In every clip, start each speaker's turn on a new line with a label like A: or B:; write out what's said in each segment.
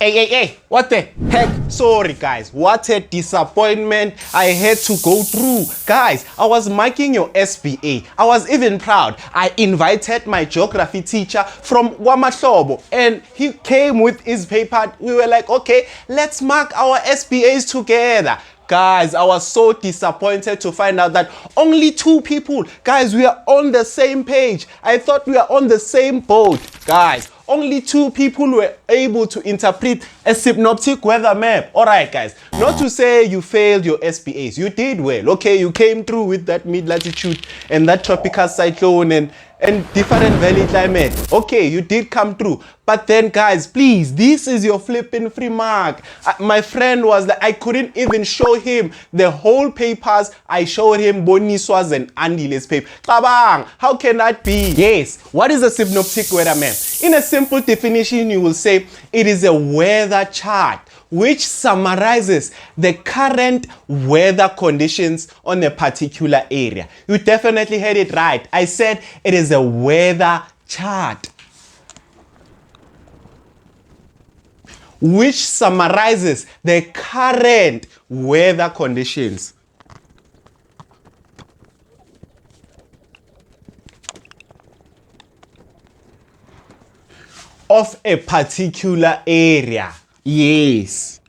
A: Hey, what the heck? Sorry guys, what a disappointment I had to go through. Guys, I was marking your SBA. I was even proud. I invited my geography teacher from Wamahlobo and he came with his paper. We were like, okay, let's mark our SBAs together. Guys, I was so disappointed to find out that only 2 people, guys, we are on the same page. I thought we are on the same boat. Guys, only 2 people were able to interpret a synoptic weather map. All right, guys, not to say you failed your SBAs. You did well. Okay, you came through with that mid-latitude and that tropical cyclone and different valley climate. Okay, you did come through. But then, guys, please, this is your flipping free mark. My friend was like, I couldn't even show him the whole papers. I showed him Boniswa's and Andile's paper. Kabang, how can that be? Yes, what is a synoptic weather map? In a simple definition, you will say it is a weather chart which summarizes the current weather conditions on a particular area. You definitely heard it right. I said it is a weather chart which summarizes the current weather conditions of a particular area. Yes.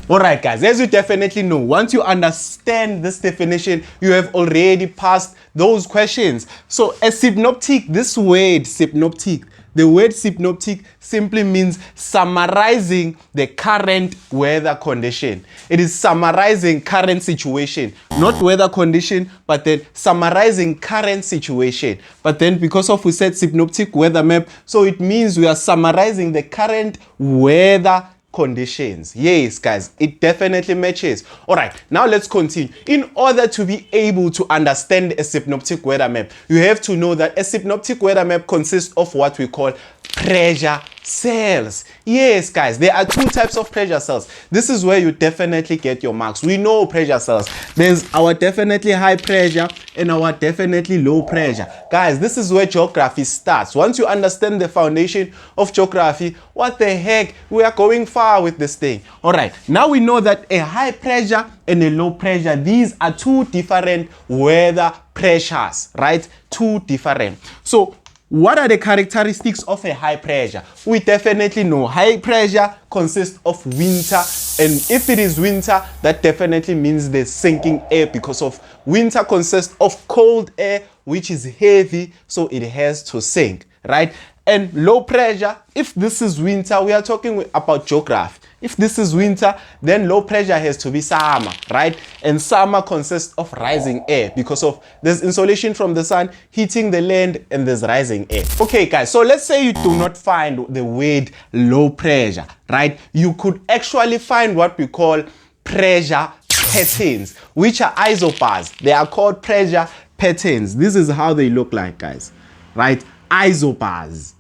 A: Alright guys, as you definitely know, once you understand this definition, you have already passed those questions. So a synoptic, this word synoptic, the word synoptic simply means summarizing the current weather condition. It is summarizing current situation, not weather condition, but then summarizing current situation. But then because of we said synoptic weather map, so it means we are summarizing the current weather conditions. Yes guys, it definitely matches. All right, now let's continue. In order to be able to understand a synoptic weather map, you have to know that a synoptic weather map consists of what we call pressure cells. Yes guys, there are 2 types of pressure cells. This is where you definitely get your marks. We know pressure cells. There's our definitely high pressure and our definitely low pressure. Guys, this is where geography starts. Once you understand the foundation of geography, what the heck, we are going far with this thing. All right, now we know that a high pressure and a low pressure, these are 2 different weather pressures, right? 2 different. So what are the characteristics of a high pressure? We definitely know high pressure consists of winter, and if it is winter, that definitely means there's sinking air, because of winter consists of cold air which is heavy, so it has to sink, right? And low pressure, if this is winter, we are talking about geography. If this is winter, then low pressure has to be summer, right? And summer consists of rising air because of there's insolation from the sun hitting the land and there's rising air. Okay guys, so let's say you do not find the word low pressure, right? You could actually find what we call pressure patterns, which are isobars. They are called pressure patterns. This is how they look like, guys, right? Isobars.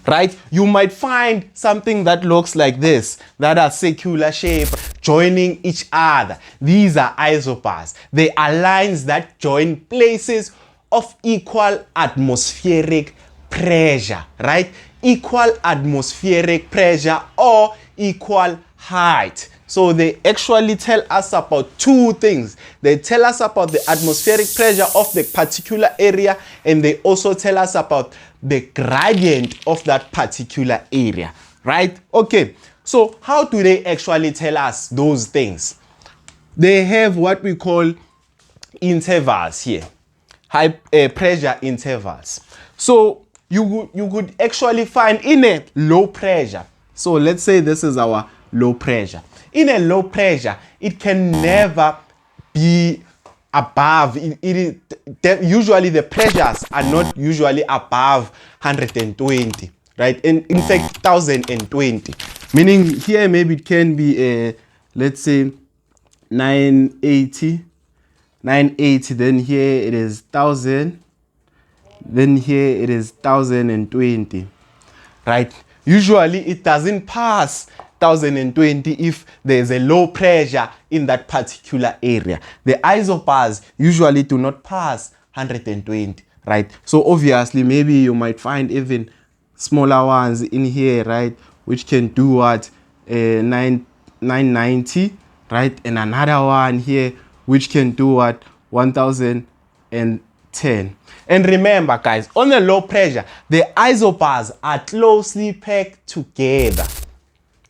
A: Right? You might find something that looks like this, that are circular shape joining each other. These are isobars. They are lines that join places of equal atmospheric pressure, right? Equal atmospheric pressure or equal height. So they actually tell us about 2 things. They tell us about the atmospheric pressure of the particular area, and they also tell us about the gradient of that particular area, right? Okay, so how do they actually tell us those things? They have what we call intervals here, high pressure intervals. So you could actually find in a low pressure. So let's say this is our low pressure. In a low pressure, it can never be above, usually the pressures are not usually above 120, right? In fact, 1020, meaning here maybe it can be let's say 980, then here it is 1000, then here it is 1020, right? Usually it doesn't pass 1020 if there's a low pressure in that particular area. The isobars usually do not pass 120, right? So obviously maybe you might find even smaller ones in here, right, which can do what, 990, right, and another one here which can do what, 1010. And remember guys, on the low pressure, the isobars are closely packed together.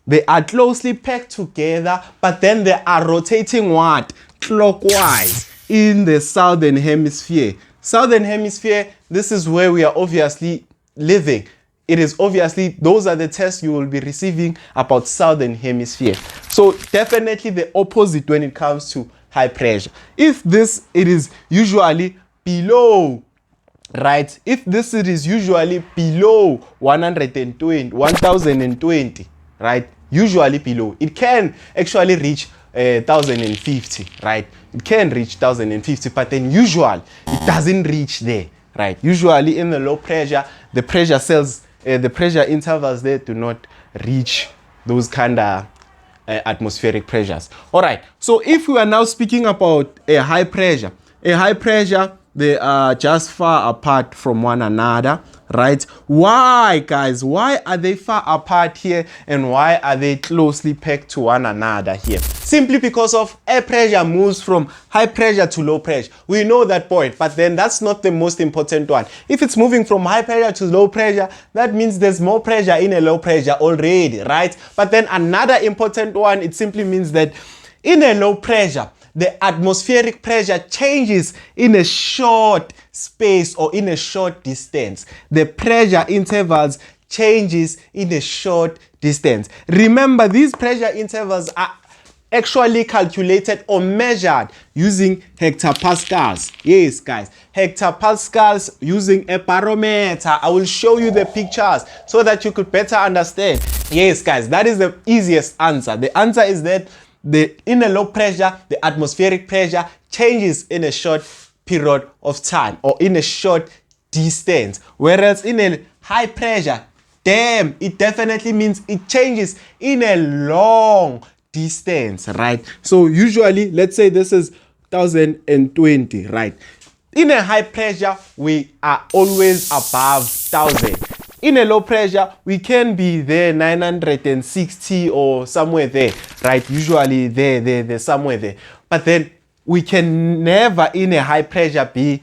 A: They are closely packed together, but then they are rotating what? Clockwise in the southern hemisphere. Southern hemisphere, this is where we are obviously living. It is obviously, those are the tests you will be receiving about southern hemisphere. So definitely the opposite when it comes to high pressure. If this, it is usually below, right? If this, it is usually below 1020, right? Usually below. It can actually reach 1050, right? It can reach 1050, but then usually it doesn't reach there, right? Usually in the low pressure, the pressure cells, the pressure intervals there do not reach those kind of atmospheric pressures. All right. So if we are now speaking about a high pressure, they are just far apart from one another, right? Why, guys? Why are they far apart here, and why are they closely packed to one another here? Simply because of air pressure moves from high pressure to low pressure. We know that point, but then that's not the most important one. If it's moving from high pressure to low pressure, that means there's more pressure in a low pressure already, right? But then another important one, it simply means that in a low pressure, the atmospheric pressure changes in a short space or in a short distance. The pressure intervals changes in a short distance. Remember, these pressure intervals are actually calculated or measured using hectopascals. Yes, guys, hectopascals using a barometer. I will show you the pictures so that you could better understand. Yes, guys, that is the easiest answer. The answer is that in a low pressure, the atmospheric pressure changes in a short period of time or in a short distance. Whereas in a high pressure, it definitely means it changes in a long distance, right? So usually, let's say this is 1020, right? In a high pressure, we are always above 1000. In a low pressure, we can be there 960 or somewhere there, right? Usually there, somewhere there. But then we can never in a high pressure be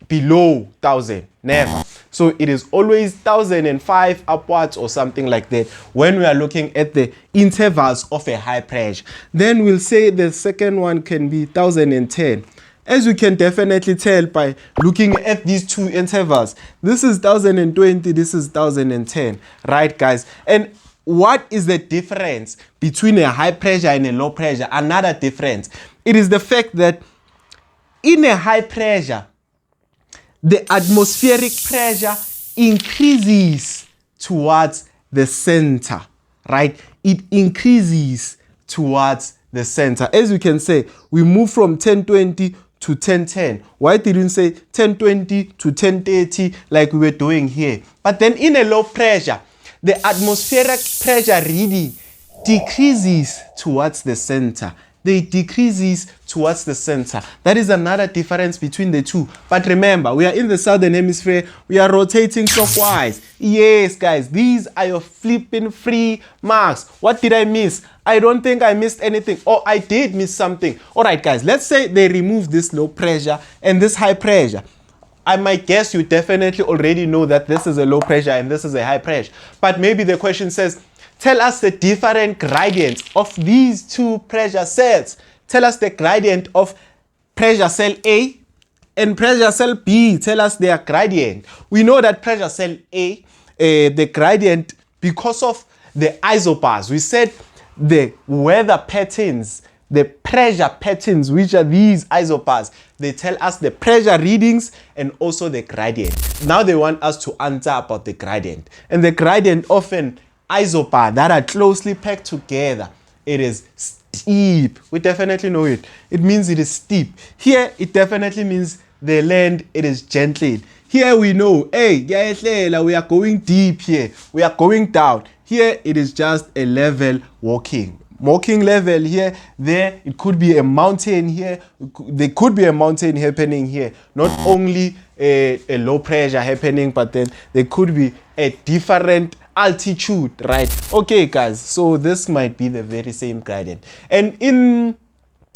A: below 1000. Never. So it is always 1005 upwards or something like that when we are looking at the intervals of a high pressure. Then we'll say the second one can be 1010. As you can definitely tell by looking at these two intervals, this is 1020, this is 1010, right, guys? And what is the difference between a high pressure and a low pressure? Another difference, it is the fact that in a high pressure, the atmospheric pressure increases towards the center, right? It increases towards the center. As you can say, we move from 1020 to 1010. Why didn't say 1020 to 1030 like we were doing here? But then in a low pressure, the atmospheric pressure reading decreases towards the center. They decreases towards the center. That is another difference between the two. But remember, we are in the southern hemisphere. We are rotating clockwise. Yes, guys, these are your flipping free marks. What did I miss? I don't think I missed anything. Or I did miss something. All right, guys, let's say they remove this low pressure and this high pressure. I might guess you definitely already know that this is a low pressure and this is a high pressure. But maybe the question says, tell us the different gradients of these two pressure cells. Tell us the gradient of pressure cell A and pressure cell B. Tell us their gradient. We know that pressure cell A, the gradient, because of the isobars, we said the weather patterns, the pressure patterns, which are these isobars, they tell us the pressure readings and also the gradient. Now they want us to answer about the gradient. And the gradient of an isobar that are closely packed together, it is steep. We definitely know it. It means it is steep. Here, it definitely means the land, it is gently. Here we know, hey, we are going deep here. We are going down. Here, it is just a level walking level here. There, it could be a mountain here. There could be a mountain happening here. Not only a low pressure happening, but then there could be a different altitude, right? Okay, guys, so this might be the very same gradient. And in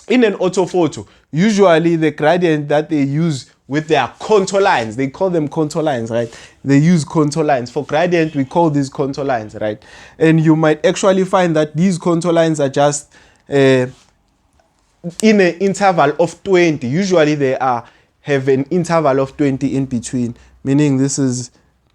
A: an orthophoto, usually the gradient that they use with their contour lines, they call them contour lines, right? They use contour lines. For gradient, we call these contour lines, right? And you might actually find that these contour lines are just in an interval of 20. Usually they have an interval of 20 in between, meaning this is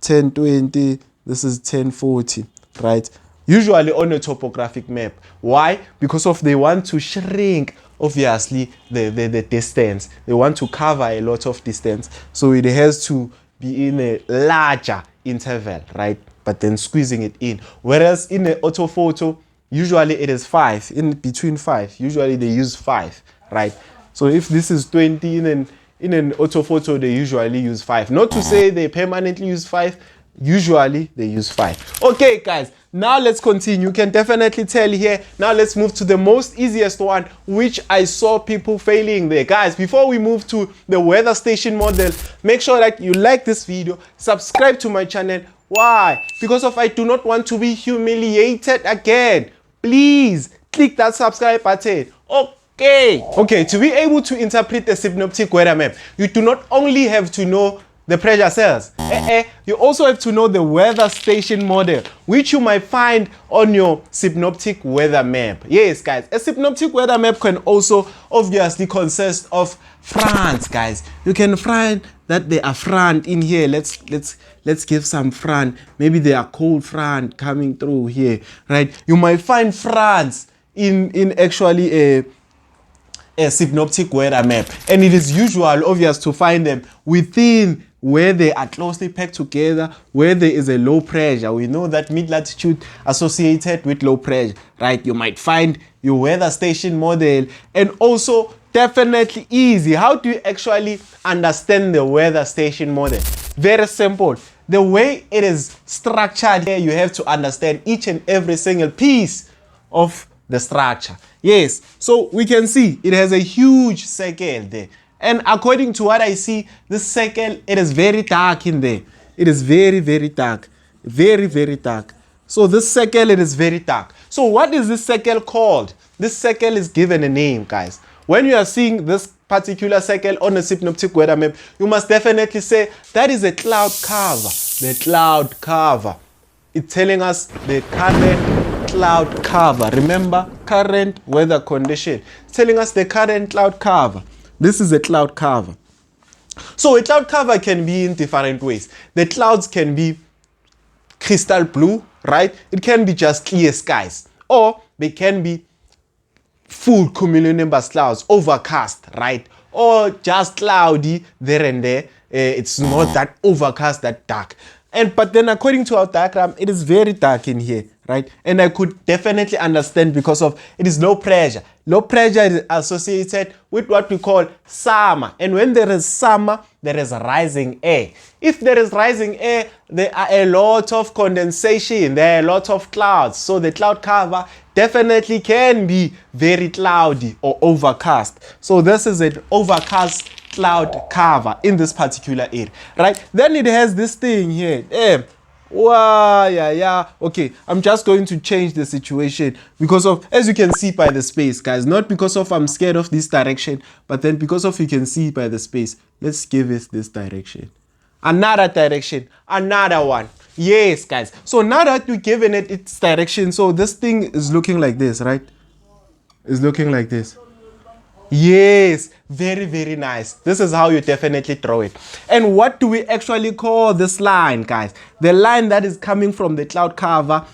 A: 1020, this is 1040, right? Usually on a topographic map. Why? Because of they want to shrink, obviously, the distance. They want to cover a lot of distance. So it has to be in a larger interval, right? But then squeezing it in. Whereas in an orthophoto, usually it is 5, in between 5. Usually they use 5, right? So if this is 20 in an orthophoto, they usually use 5. Not to say they permanently use 5. Usually they use 5. Okay, guys, now let's continue. You can definitely tell here. Now let's move to the most easiest one, which I saw people failing there. Guys, before we move to the weather station model, make sure that you like this video, subscribe to my channel. Why? Because I do not want to be humiliated again. Please click that subscribe button. Okay, to be able to interpret the synoptic weather map, you do not only have to know the pressure cells. You also have to know the weather station model, which you might find on your synoptic weather map. Yes, guys, a synoptic weather map can also obviously consist of fronts, guys. You can find that there are front in here. Let's give some front. Maybe there are cold front coming through here, right? You might find fronts in actually a synoptic weather map, and it is usual, obvious, to find them within where they are closely packed together, where there is a low pressure. We know that mid-latitude associated with low pressure, right? You might find your weather station model. And also definitely easy. How do you actually understand the weather station model? Very simple. The way it is structured here, you have to understand each and every single piece of the structure. Yes, so we can see it has a huge circle there. And according to what I see, this circle, it is very dark in there. It is very, very dark. Very, very dark. So this circle, it is very dark. So what is this circle called? This circle is given a name, guys. When you are seeing this particular circle on a synoptic weather map, you must definitely say that is a cloud cover. The cloud cover. It's telling us the current cloud cover. Remember, current weather condition. It's telling us the current cloud cover. This is a cloud cover. So a cloud cover can be in different ways. The clouds can be crystal blue, right? It can be just clear skies. Or they can be full cumulonimbus clouds, overcast, right? Or just cloudy there and there. It's not that overcast, that dark. But then according to our diagram, it is very dark in here, right? And I could definitely understand because of it is low pressure. Low pressure is associated with what we call summer. And when there is summer, there is rising air. If there is rising air, there are a lot of condensation. There are a lot of clouds. So the cloud cover definitely can be very cloudy or overcast. So this is an overcast cloud cover in this particular area, right? Then it has this thing here. Wow, yeah. Okay, I'm just going to change the situation because of, as you can see by the space, guys, not because of I'm scared of this direction, but then because of you can see by the space. Let's give it this direction. Another direction, another one. Yes, guys. So now that we've given it its direction, so this thing is looking like this, right? It's looking like this. Yes, very, very nice. This is how you definitely draw it. And what do we actually call this line, guys? The line that is coming from the cloud cover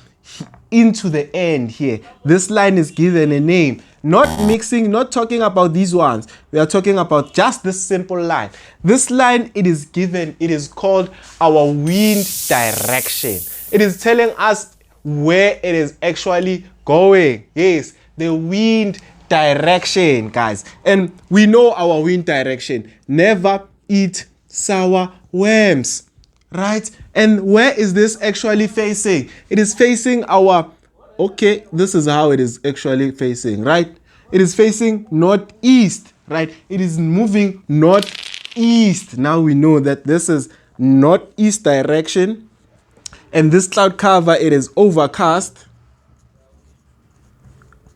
A: into the end here. This line is given a name. Not mixing, not talking about these ones. We are talking about just this simple line. This line, it is given, it is called our wind direction. It is telling us where it is actually going. Yes, the wind direction, guys. And we know our wind direction. Never eat sour worms, right? And where is this actually facing? It is facing our, okay, this is how it is actually facing, right? It is facing northeast, right? It is moving north northeast. Now we know that this is northeast direction. And this cloud cover, it is overcast.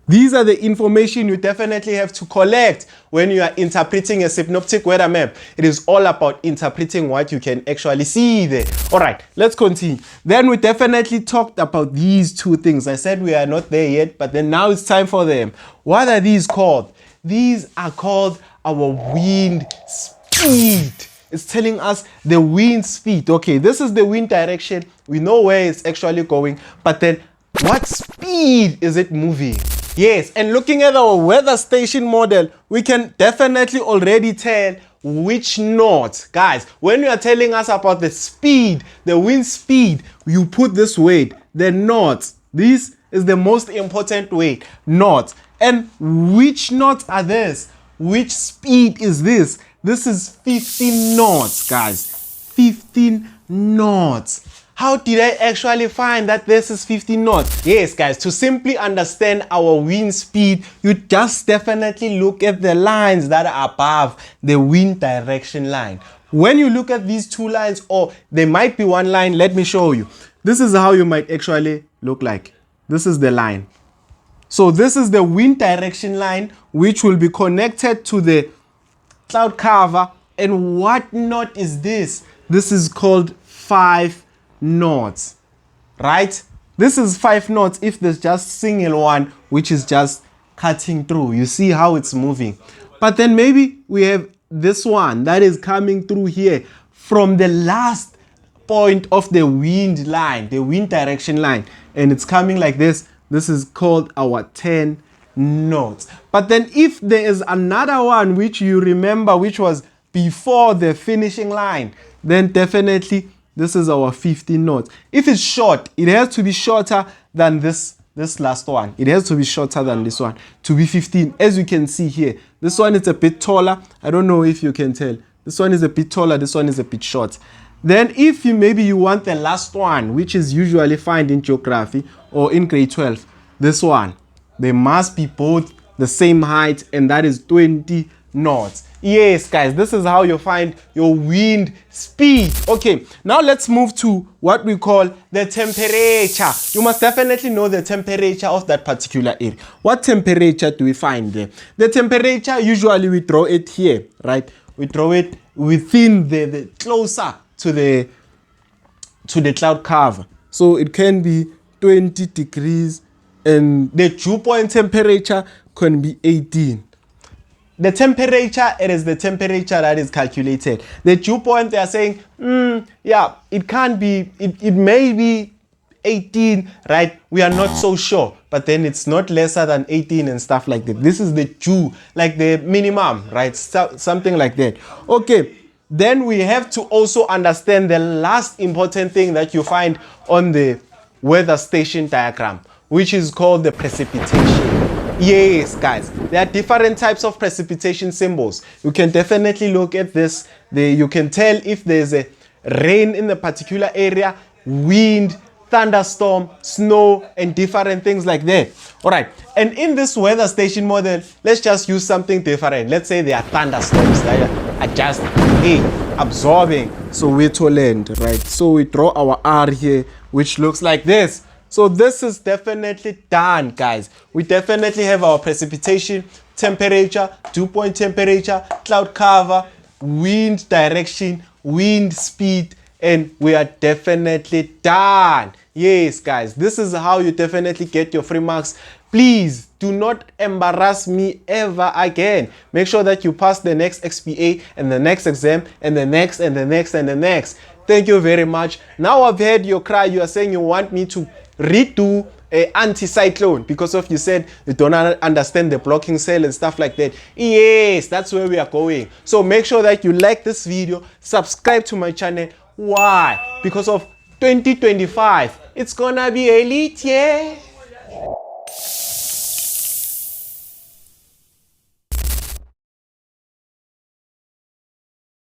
A: These are the information you definitely have to collect when you are interpreting a synoptic weather map. It is all about interpreting what you can actually see there. All right, let's continue. Then we definitely talked about these two things. I said we are not there yet, but then now it's time for them. What are these called? These are called our wind speed. It's telling us the wind speed. Okay, this is the wind direction. We know where it's actually going, but then what speed is it moving? Yes, and looking at our weather station model, we can definitely already tell which knot. Guys, when you are telling us about the speed, the wind speed, you put this weight, the knots. This is the most important weight, knots. And which knots are this? Which speed is this? This is 15 knots, guys. 15 knots. How did I actually find that this is 15 knots? Yes, guys, to simply understand our wind speed, you just definitely look at the lines that are above the wind direction line. When you look at these two lines, or there might be one line, let me show you. This is how you might actually look like. This is the line. So this is the wind direction line, which will be connected to the cloud cover. And what knot is this? This is called 5 knots, right? This is 5 knots if there's just single one which is just cutting through. You see how it's moving. But then maybe we have this one that is coming through here from the last point of the wind line, the wind direction line, and it's coming like this. This is called our 10 knots. But then if there is another one which you remember which was before the finishing line, then definitely this is our 15 knots. If it's short, it has to be shorter than this last one. It has to be shorter than this one to be 15. As you can see here, this one is a bit taller. I don't know if you can tell. This one is a bit taller. This one is a bit short. Then if maybe you want the last one, which is usually found in geography or in grade 12, this one, they must be both the same height, and that is 20 knots. Yes, guys, this is how you find your wind speed. Okay, now let's move to what we call the temperature. You must definitely know the temperature of that particular area. What temperature do we find there? The temperature, usually we draw it here, right? We draw it within the closer to the cloud cover. So it can be 20 degrees, and the dew point temperature can be 18. The temperature, it is the temperature that is calculated. The dew point, they are saying, yeah, it can't be, it may be 18, right? We are not so sure, but then it's not lesser than 18 and stuff like that. This is the dew, like the minimum, right? Something like that. Okay, then we have to also understand the last important thing that you find on the weather station diagram, which is called the precipitation. Yes, guys, there are different types of precipitation symbols. You can definitely look at this. You can tell if there's a rain in the particular area, wind, thunderstorm, snow, and different things like that. All right, and in this weather station model, let's just use something different. Let's say there are thunderstorms that are just absorbing. So we're to land, right? So we draw our R here, which looks like this. So this is definitely done, guys. We definitely have our precipitation, temperature, dew point temperature, cloud cover, wind direction, wind speed, and we are definitely done. Yes, guys, this is how you definitely get your free marks. Please do not embarrass me ever again. Make sure that you pass the next XPA and the next exam and the next and the next and the next. Thank you very much. Now I've heard your cry. You are saying you want me to redo a anti-cyclone because of you said you don't understand the blocking cell and stuff like that. Yes, that's where we are going. So make sure that you like this video, subscribe to my channel. Why? Because of 2025, it's gonna be elite, yeah.